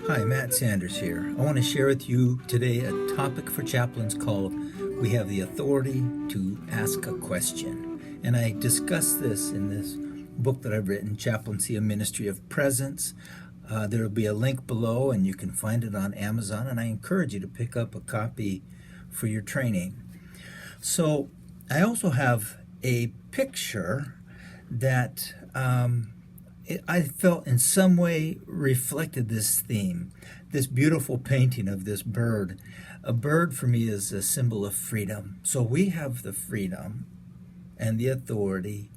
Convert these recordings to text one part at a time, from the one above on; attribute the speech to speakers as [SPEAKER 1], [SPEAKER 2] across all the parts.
[SPEAKER 1] Hi, Matt Sanders here. I want to share with you today a topic for chaplains called We Have the Authority to Ask a Question. And I discuss this in this book that I've written, Chaplaincy, a Ministry of Presence. There will be a link below and you can find it on Amazon, and I encourage you to pick up a copy for your training. So I also have a picture that I felt in some way reflected this theme, this beautiful painting of this bird. A bird for me is a symbol of freedom. So we have the freedom and the authority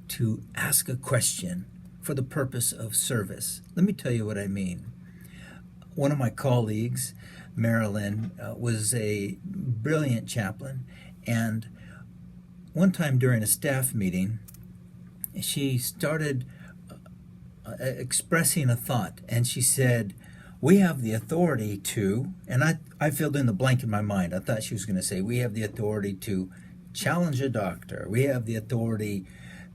[SPEAKER 1] to ask a question for the purpose of service. Let me tell you what I mean. One of my colleagues, Marilyn, was a brilliant chaplain, and one time during a staff meeting, she started expressing a thought, and she said, we have the authority to, and I filled in the blank in my mind. I thought she was going to say, we have the authority to challenge a doctor. We have the authority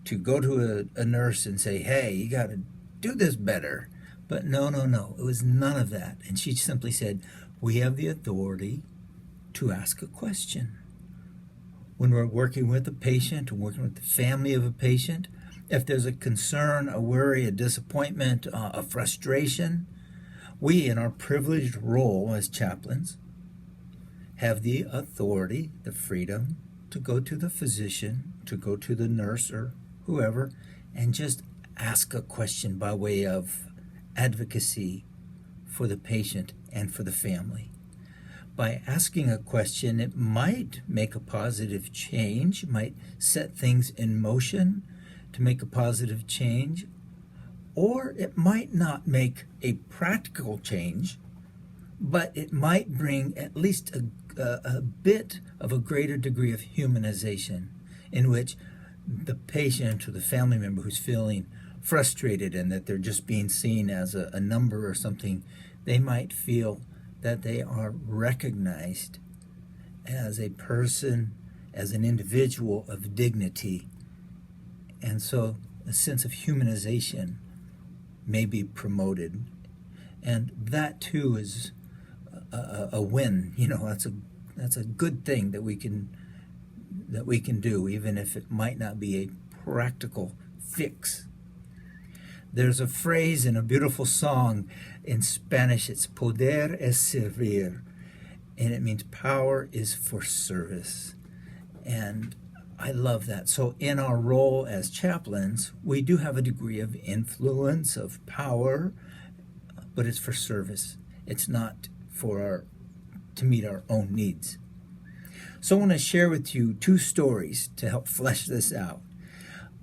[SPEAKER 1] to go to a nurse and say, hey, you got to do this better. But no, it was none of that. And she simply said, we have the authority to ask a question. When we're working with a patient, or working with the family of a patient, if there's a concern, a worry, a disappointment, a frustration, we, in our privileged role as chaplains, have the authority, the freedom to go to the physician, to go to the nurse or whoever, and just ask a question by way of advocacy for the patient and for the family. By asking a question, it might make a positive change, might set things in motion to make a positive change, or it might not make a practical change, but it might bring at least a bit of a greater degree of humanization, in which the patient or the family member who's feeling frustrated and that they're just being seen as a number or something, they might feel that they are recognized as a person, as an individual of dignity. And so a sense of humanization may be promoted. And that too is a win. You know, that's a good thing that we can do, even if it might not be a practical fix. There's a phrase in a beautiful song in Spanish, it's poder es servir, and it means power is for service. And I love that. So in our role as chaplains, we do have a degree of influence, of power, but it's for service. It's not to meet our own needs. So I want to share with you two stories to help flesh this out.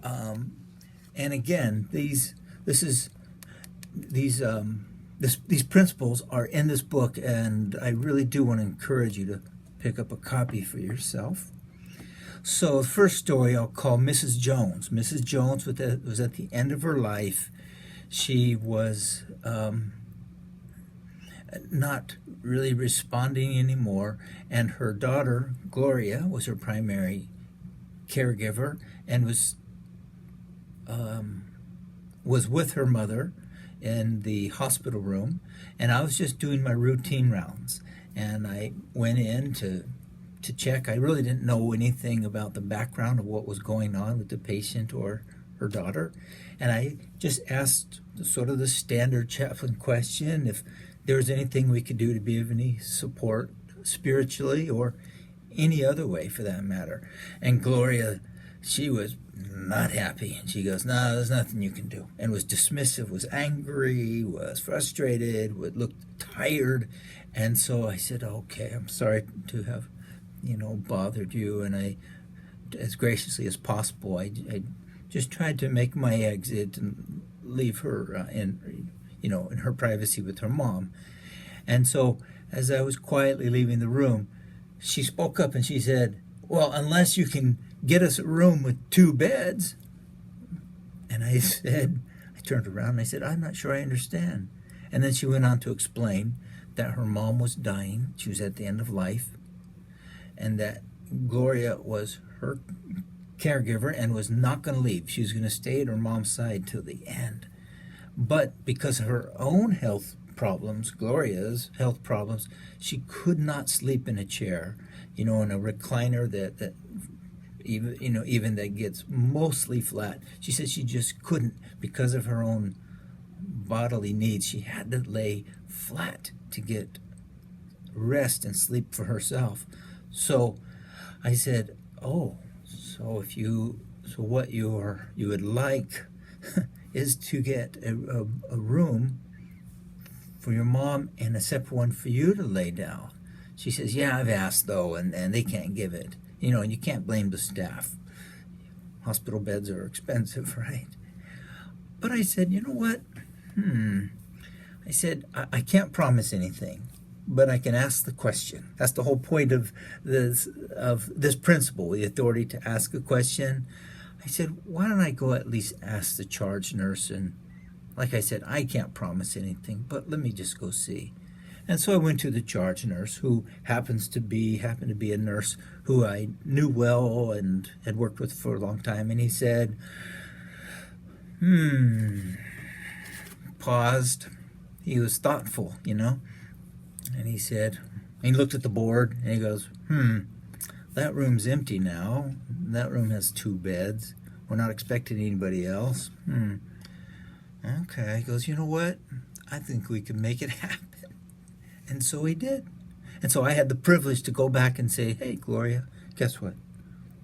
[SPEAKER 1] And again, these principles are in this book, and I really do want to encourage you to pick up a copy for yourself. So the first story I'll call Mrs. Jones. Mrs. Jones was at the end of her life. She was not really responding anymore, and her daughter, Gloria, was her primary caregiver and was with her mother in the hospital room, and I was just doing my routine rounds, and I went in to check. I really didn't know anything about the background of what was going on with the patient or her daughter, and I just asked sort of the standard chaplain question, if there was anything we could do to be of any support spiritually or any other way for that matter. And Gloria, she was not happy, and she goes, no, there's nothing you can do, and was dismissive, was angry, was frustrated, looked tired. And so I said, okay, I'm sorry to have bothered you, and I, as graciously as possible, I just tried to make my exit and leave her in her privacy with her mom. And so as I was quietly leaving the room, she spoke up and she said, well, unless you can get us a room with 2 beds. And I turned around and I said, I'm not sure I understand. And then she went on to explain that her mom was dying, she was at the end of life, and that Gloria was her caregiver and was not going to leave. She was going to stay at her mom's side till the end. But because of her own health problems, Gloria's health problems. She could not sleep in a chair, in a recliner that even that gets mostly flat. She said she just couldn't because of her own bodily needs. She had to lay flat to get rest and sleep for herself. So I said, "Oh, so what you would like is to get a room for your mom and a separate one for you to lay down." She says, "Yeah, I've asked though, and they can't give it. And you can't blame the staff. Hospital beds are expensive, right?" But I said, "You know what? I said, I can't promise anything, but I can ask the question." That's the whole point of this principle, the authority to ask a question. I said, "Why don't I go at least ask the charge nurse?" And like I said, I can't promise anything, but let me just go see. And so I went to the charge nurse, who happened to be a nurse who I knew well and had worked with for a long time. And he said, paused. He was thoughtful, And he said, he looked at the board and he goes, that room's empty now. That room has 2 beds. We're not expecting anybody else. Okay. He goes, "You know what? I think we can make it happen." And so he did. And so I had the privilege to go back and say, "Hey, Gloria, guess what?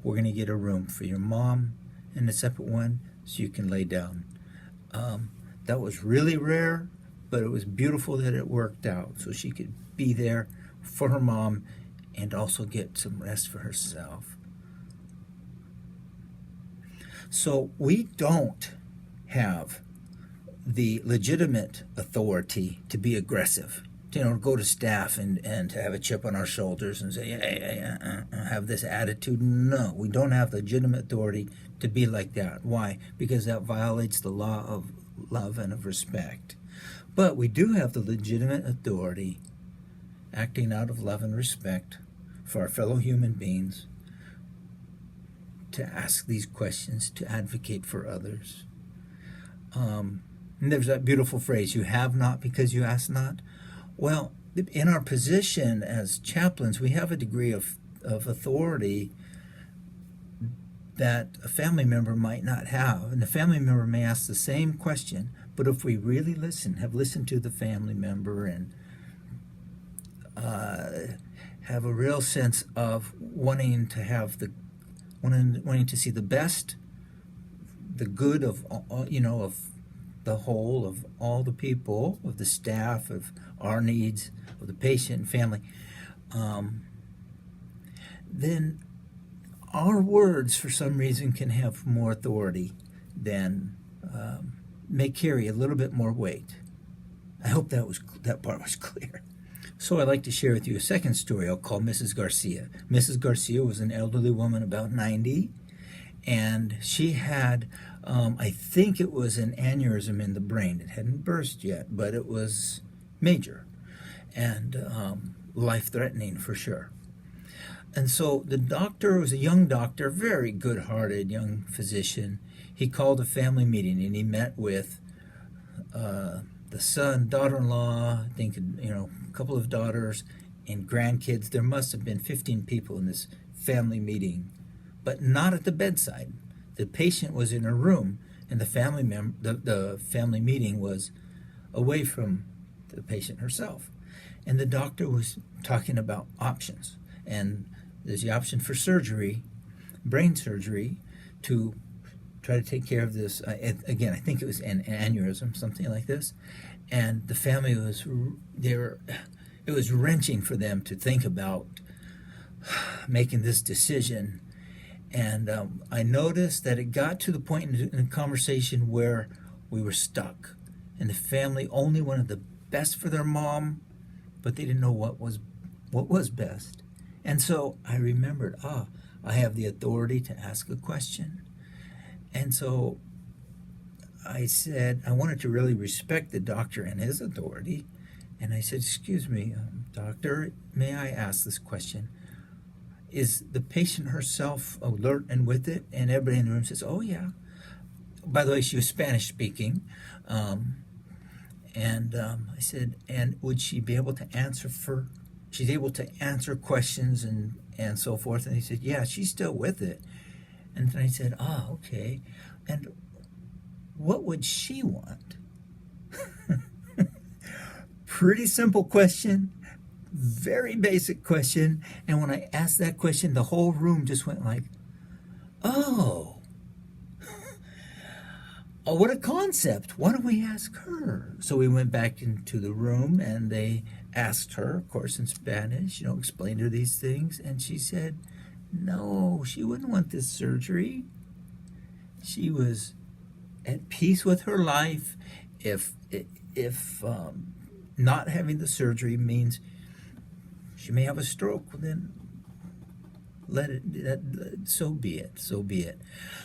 [SPEAKER 1] We're going to get a room for your mom and a separate one so you can lay down." That was really rare, but it was beautiful that it worked out so she could be there for her mom and also get some rest for herself. So we don't have the legitimate authority to be aggressive, to go to staff and to have a chip on our shoulders and say, "Hey, have this attitude." No, we don't have legitimate authority to be like that. Why? Because that violates the law of love and of respect. But we do have the legitimate authority, acting out of love and respect for our fellow human beings, to ask these questions, to advocate for others. And there's that beautiful phrase, "You have not because you ask not." Well, in our position as chaplains, we have a degree of authority that a family member might not have. And the family member may ask the same question, but if we really have listened to the family member and have a real sense of wanting to see the best, the good of the whole of all the people, of the staff, of our needs, of the patient and family, then our words, for some reason, can have more authority than may carry a little bit more weight. I hope that part was clear. So I'd like to share with you a second story I'll call Mrs. Garcia. Mrs. Garcia was an elderly woman, about 90, and she had, I think it was an aneurysm in the brain. It hadn't burst yet, but it was major and life-threatening for sure. And so the doctor was a young doctor, very good-hearted young physician. He called a family meeting, and he met with the son, daughter-in-law, I think, a couple of daughters and grandkids. There must have been 15 people in this family meeting, but not at the bedside. The patient was in a room, and the family meeting was away from the patient herself. And the doctor was talking about options. And there's the option for surgery, brain surgery, to try to take care of this. Again, I think it was an aneurysm, something like this. And the family it was wrenching for them to think about making this decision. And I noticed that it got to the point in the conversation where we were stuck. And the family only wanted the best for their mom, but they didn't know what was best. And so I remembered, I have the authority to ask a question. And so I said, I wanted to really respect the doctor and his authority. And I said, "Excuse me, doctor, may I ask this question? Is the patient herself alert and with it?" And everybody in the room says, "Oh, yeah." By the way, she was Spanish speaking. And I said, and would she be able to answer she's able to answer questions and so forth? And he said, yeah, she's still with it. And then I said, okay. And what would she want? Pretty simple question, very basic question. And when I asked that question, the whole room just went like, oh, what a concept. Why don't we ask her? So we went back into the room and they asked her, of course, in Spanish, explained her these things. And she said, no, she wouldn't want this surgery. She was at peace with her life. If not having the surgery means she may have a stroke, then so be it.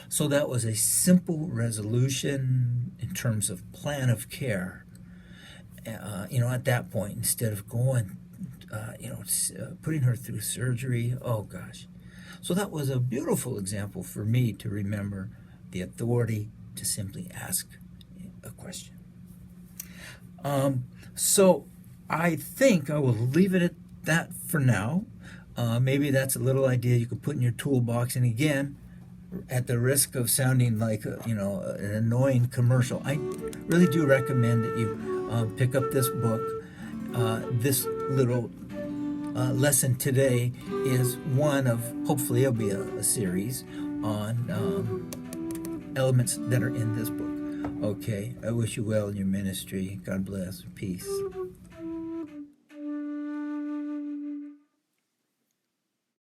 [SPEAKER 1] So that was a simple resolution in terms of plan of care. At that point, instead of going, putting her through surgery, oh gosh. So that was a beautiful example for me to remember the authority to simply ask a question. So I think I will leave it at that for now. Maybe that's a little idea you could put in your toolbox. And again, at the risk of sounding like an annoying commercial, I really do recommend that you pick up this book. This little lesson today is one of, hopefully it'll be a series on elements that are in this book. Okay, I wish you well in your ministry. God bless. Peace.